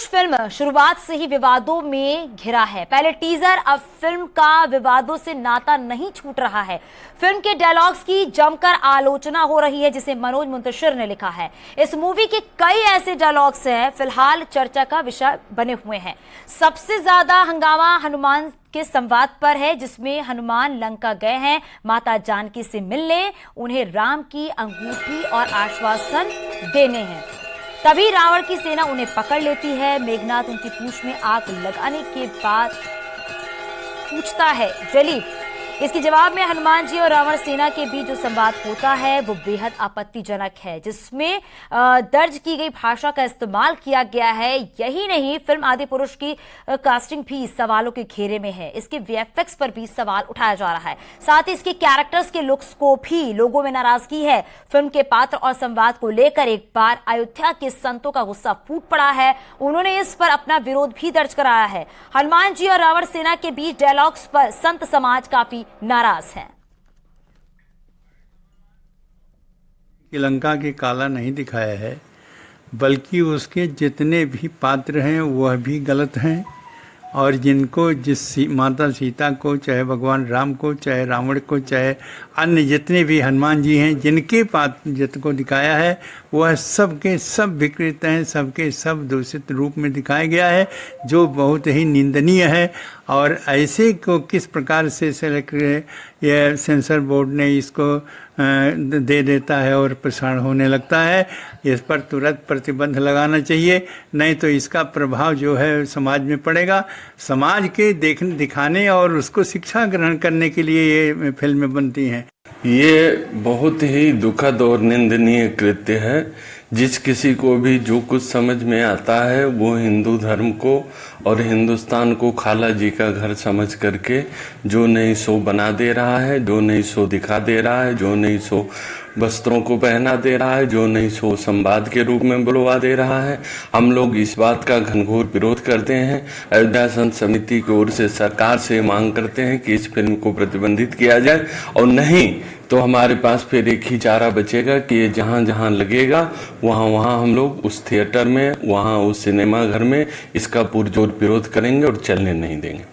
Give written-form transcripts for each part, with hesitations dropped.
पुरुष फिल्म शुरुआत से ही विवादों में घिरा है। पहले टीजर, अब फिल्म का विवादों से नाता नहीं छूट रहा है। फिल्म के डायलॉग्स की जमकर आलोचना हो रही है, जिसे मनोज मुंतशिर ने लिखा है। इस मूवी के कई ऐसे डायलॉग्स हैं फिलहाल चर्चा का विषय बने हुए हैं। सबसे ज्यादा हंगामा हनुमान के संवाद पर है, जिसमें हनुमान लंका गए हैं माता जानकी से मिलने, उन्हें राम की अंगूठी और आश्वासन देने हैं। तभी रावण की सेना उन्हें पकड़ लेती है। मेघनाथ उनकी पूंछ में आग लगाने के बाद पूछता है जली। इसके जवाब में हनुमान जी और रावण सेना के बीच जो संवाद होता है वो बेहद आपत्तिजनक है, जिसमें दर्ज की गई भाषा का इस्तेमाल किया गया है। यही नहीं, फिल्म आदि पुरुष की कास्टिंग भी सवालों के घेरे में है। इसके वीएफएक्स पर भी सवाल उठाया जा रहा है। साथ ही इसके कैरेक्टर्स के लुक्स को भी लोगों में नाराजगी है। फिल्म के पात्र और संवाद को लेकर एक बार अयोध्या के संतों का गुस्सा फूट पड़ा है। उन्होंने इस पर अपना विरोध भी दर्ज कराया है। हनुमान जी और रावण सेना के बीच डायलॉग्स पर संत समाज काफी नाराज है। लंका के काला नहीं दिखाया है, बल्कि उसके जितने भी पात्र हैं वह भी गलत हैं। और जिनको माता सीता को, चाहे भगवान राम को, चाहे रावण को, चाहे अन्य जितने भी हनुमान जी हैं, जिनके पात्र जिनको दिखाया है वह सबके सब विकृत हैं, सबके सब दूषित रूप में दिखाया गया है, जो बहुत ही निंदनीय है। और ऐसे को किस प्रकार से यह सेंसर बोर्ड ने इसको दे देता है और प्रसारण होने लगता है, इस पर तुरंत प्रतिबंध लगाना चाहिए, नहीं तो इसका प्रभाव जो है समाज में पड़ेगा। समाज के दिखाने और उसको शिक्षा ग्रहण करने के लिए ये फिल्में बनती हैं। ये बहुत ही दुखद और निंदनीय कृत्य है। जिस किसी को भी जो कुछ समझ में आता है वो हिंदू धर्म को और हिंदुस्तान को खाला जी का घर समझ करके जो नहीं सो बना दे रहा है, जो नहीं सो दिखा दे रहा है, जो नहीं सो वस्त्रों को पहना दे रहा है, जो नहीं सो संवाद के रूप में बुलवा दे रहा है। हम लोग इस बात का घनघोर विरोध करते हैं। अयोध्या संत समिति की ओर से सरकार से मांग करते हैं कि इस फिल्म को प्रतिबंधित किया जाए, और नहीं तो हमारे पास फिर एक ही चारा बचेगा कि ये जहां जहां लगेगा वहां हम लोग उस थिएटर में, वहां उस सिनेमा घर में इसका पुरजोर विरोध करेंगे और चलने नहीं देंगे।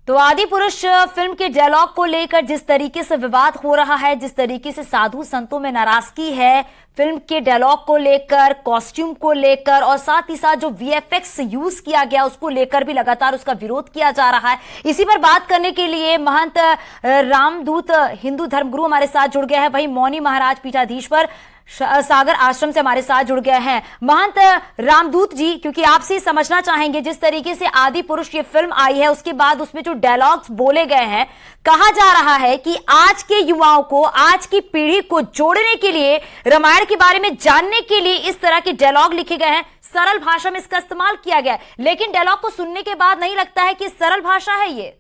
तो आदि पुरुष फिल्म के डायलॉग को लेकर जिस तरीके से विवाद हो रहा है, जिस तरीके से साधु संतों में नाराजगी है फिल्म के डायलॉग को लेकर, कॉस्ट्यूम को लेकर, और साथ ही साथ जो वीएफएक्स यूज किया गया उसको लेकर भी लगातार उसका विरोध किया जा रहा है। इसी पर बात करने के लिए महंत रामदूत हिंदू धर्मगुरु हमारे साथ जुड़ गया है। वहीं मौनी महाराज पीठाधीश्वर सागर आश्रम से हमारे साथ जुड़ गए हैं। महंत रामदूत जी, क्योंकि आपसे समझना चाहेंगे, जिस तरीके से आदि पुरुष ये फिल्म आई है उसके बाद उसमें जो डायलॉग्स बोले गए हैं, कहा जा रहा है कि आज के युवाओं को, आज की पीढ़ी को जोड़ने के लिए, रामायण के बारे में जानने के लिए इस तरह के डायलॉग लिखे गए हैं। सरल भाषा में इसका इस्तेमाल किया गया है, लेकिन डायलॉग को सुनने के बाद नहीं लगता है कि सरल भाषा है ये।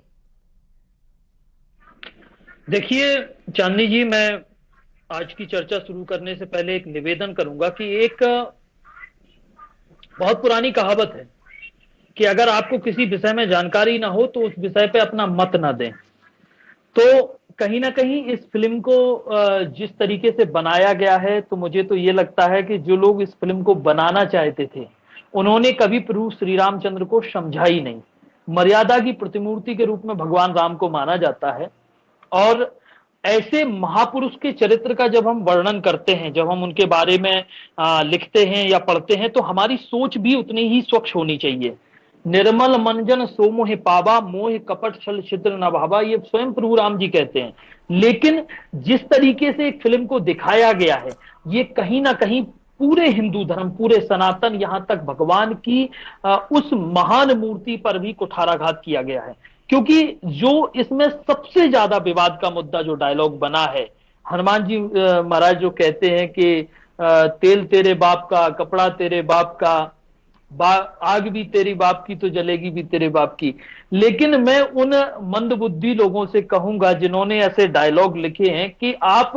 देखिए चांदनी जी, मैं आज की चर्चा शुरू करने से पहले एक निवेदन करूंगा कि एक बहुत पुरानी कहावत है कि अगर आपको किसी विषय में जानकारी ना हो तो उस विषय पे अपना मत ना दें। तो कहीं ना कहीं इस फिल्म को जिस तरीके से बनाया गया है, तो मुझे तो ये लगता है कि जो लोग इस फिल्म को बनाना चाहते थे उन्होंने कभी प्रभु श्री रामचंद्र को समझा ही नहीं। मर्यादा की प्रतिमूर्ति के रूप में भगवान राम को माना जाता है, और ऐसे महापुरुष के चरित्र का जब हम वर्णन करते हैं, जब हम उनके बारे में लिखते हैं या पढ़ते हैं, तो हमारी सोच भी उतनी ही स्वच्छ होनी चाहिए। निर्मल मनजन सो मोह पावा, मोह कपट छल छिद्र न भावा, ये स्वयं प्रभु राम जी कहते हैं। लेकिन जिस तरीके से एक फिल्म को दिखाया गया है, ये कहीं ना कहीं पूरे हिंदू धर्म, पूरे सनातन, यहां तक भगवान की उस महान मूर्ति पर भी कुठाराघात किया गया है। क्योंकि जो इसमें सबसे ज्यादा विवाद का मुद्दा जो डायलॉग बना है, हनुमान जी महाराज जो कहते हैं कि तेल तेरे बाप का, कपड़ा तेरे बाप का, आग भी तेरी बाप की तो जलेगी भी तेरे बाप की। लेकिन मैं उन मंदबुद्धि लोगों से कहूंगा जिन्होंने ऐसे डायलॉग लिखे हैं कि आप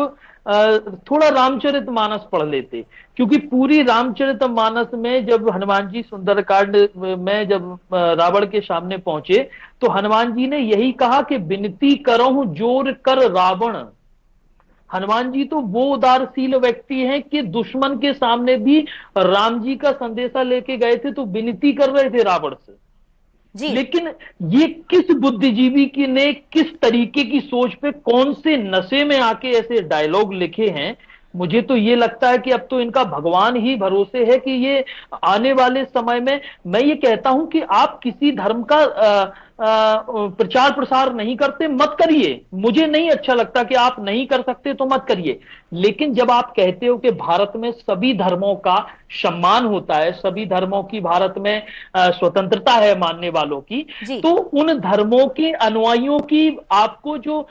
थोड़ा रामचरितमानस पढ़ लेते, क्योंकि पूरी रामचरितमानस में जब हनुमान जी सुंदरकांड में जब रावण के सामने पहुंचे तो हनुमान जी ने यही कहा कि विनती करहूं जोर कर रावण, हनुमान जी तो वो उदारशील व्यक्ति हैं कि दुश्मन के सामने भी राम जी का संदेशा लेके गए थे तो विनती कर रहे थे रावण से। जी। लेकिन ये किस बुद्धिजीवी की ने किस तरीके की सोच पे कौन से नशे में आके ऐसे डायलॉग लिखे हैं। मुझे तो ये लगता है कि अब तो इनका भगवान ही भरोसे है कि ये आने वाले समय में, मैं ये कहता हूं कि आप किसी धर्म का प्रचार प्रसार नहीं करते मत करिए, मुझे नहीं अच्छा लगता कि आप नहीं कर सकते तो मत करिए। लेकिन जब आप कहते हो कि भारत में सभी धर्मों का सम्मान होता है, सभी धर्मों की भारत में स्वतंत्रता है मानने वालों की, जी। तो उन धर्मों के अनुयायियों की आपको जो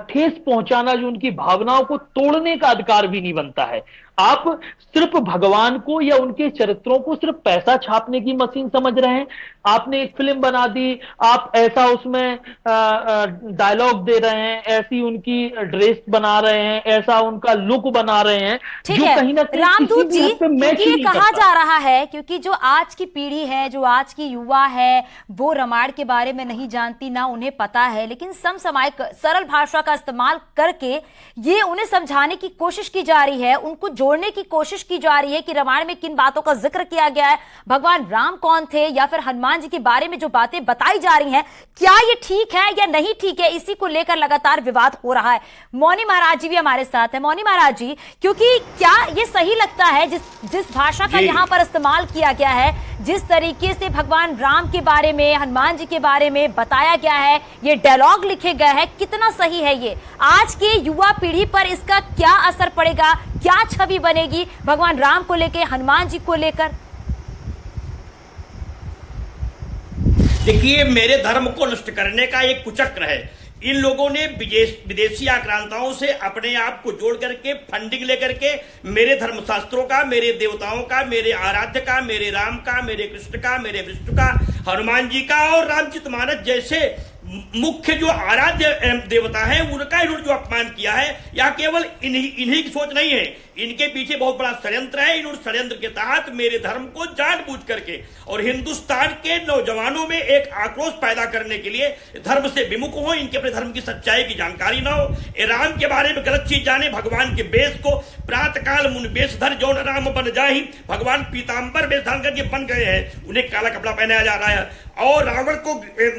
ठेस पहुंचाना, जो उनकी भावनाओं को तोड़ने का अधिकार भी नहीं बनता है। आप सिर्फ भगवान को या उनके चरित्रों को सिर्फ पैसा छापने की मशीन समझ रहे हैं। आपने एक फिल्म बना दी, आप ऐसा उसमें डायलॉग दे रहे हैं, ऐसी उनकी ड्रेस बना रहे हैं, ऐसा उनका लुक बना रहे हैं ठीक जो है कहीं ना कहीं रामदूत किसी जी, भी हद पे मैच क्योंकि ही ये नहीं कहा करता। जा रहा है, क्योंकि जो आज की पीढ़ी है, जो आज की युवा है, वो रामायण के बारे में नहीं जानती, ना उन्हें पता है, लेकिन समसामयिक सरल भाषा का इस्तेमाल करके ये उन्हें समझाने की कोशिश की जा रही है, उनको जोड़ने की कोशिश की जा रही है कि रामायण में किन बातों का जिक्र किया गया है, भगवान राम कौन थे, या फिर हनुमान जी के बारे में जो बातें बताई जा रही हैं, क्या ये ठीक है या नहीं ठीक है, इसी को लेकर लगातार विवाद हो रहा है। मौनी महाराज जी भी हमारे साथ है। मौनी महाराज जी, क्योंकि क्या ये सही लगता है जिस भाषा का यहाँ पर इस्तेमाल किया गया है, जिस तरीके से भगवान राम के बारे में, हनुमान जी के बारे में बताया गया है, ये डायलॉग लिखे गए हैं, कितना सही है ये? आज के युवा पीढ़ी पर इसका क्या असर पड़ेगा, क्या छवि बनेगी भगवान राम को लेकर, हनुमान जी को लेकर? देखिए, मेरे धर्म को नष्ट करने का एक कुचक्र है। इन लोगों ने विदेशी आक्रांताओं से अपने आप को जोड़ करके फंडिंग लेकर के मेरे धर्मशास्त्रों का, मेरे देवताओं का, मेरे आराध्य का, मेरे राम का, मेरे कृष्ण का, मेरे विष्णु का, हनुमान जी का और रामचरितमानस जैसे मुख्य जो आराध्य देवता है उनका इन्होंने जो अपमान किया है, या केवल इन्हीं की सोच नहीं है, इनके पीछे बहुत बड़ा षड्यंत्र है। इन्होंने षड्यंत्र के तहत मेरे धर्म को जानबूझ करके और हिंदुस्तान के नौजवानों में एक आक्रोश पैदा करने के लिए धर्म से विमुख हो, इनके अपने धर्म की सच्चाई की जानकारी ना हो, राम के बारे में गलत चीज जाने, भगवान के वेश को प्रातःकाल मुन वेश धर जौन राम बन जाहि, भगवान पीताम्बर वेश धारण करके बन गए हैं, उन्हें काला कपड़ा पहनाया जा रहा है और रावण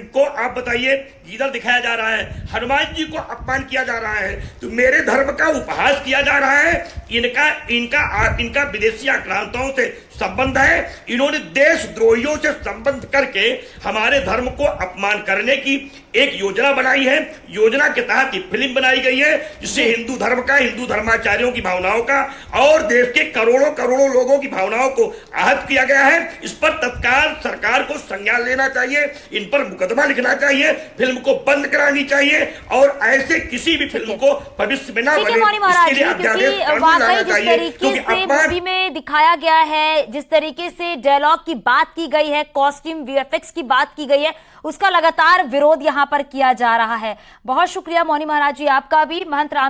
को आप बताइए गीदड़ दिखाया जा रहा है, हनुमान जी को अपमान किया जा रहा है, तो मेरे धर्म का उपहास किया जा रहा है। इनका विदेशी आक्रांताओं से संबंध है। इन्होंने देशद्रोहियों से संबंध करके हमारे धर्म को अपमान करने की एक योजना बनाई है। योजना के तहत ये फिल्म बनाई गई है जिससे हिंदू धर्म का, हिंदू धर्माचार्यों की भावनाओं का और देश के करोड़ों करोड़ों लोगों की भावनाओं को आहत किया गया है। इस पर तत्काल सरकार को संज्ञान लेना चाहिए, इन पर मुकदमा लिखना चाहिए, फिल्म को बंद करानी चाहिए और ऐसे किसी भी फिल्म को भविष्य में ना बने, इसके लिए अध्यादेश कानून लाना चाहिए। क्योंकि मूवी में दिखाया गया है, जिस तरीके से डायलॉग की बात की गई है, कॉस्ट्यूम वीएफएक्स की बात की गई है, उसका लगातार विरोध यहां पर किया जा रहा है। बहुत शुक्रिया मौनी महाराज जी आपका भी। महंत राम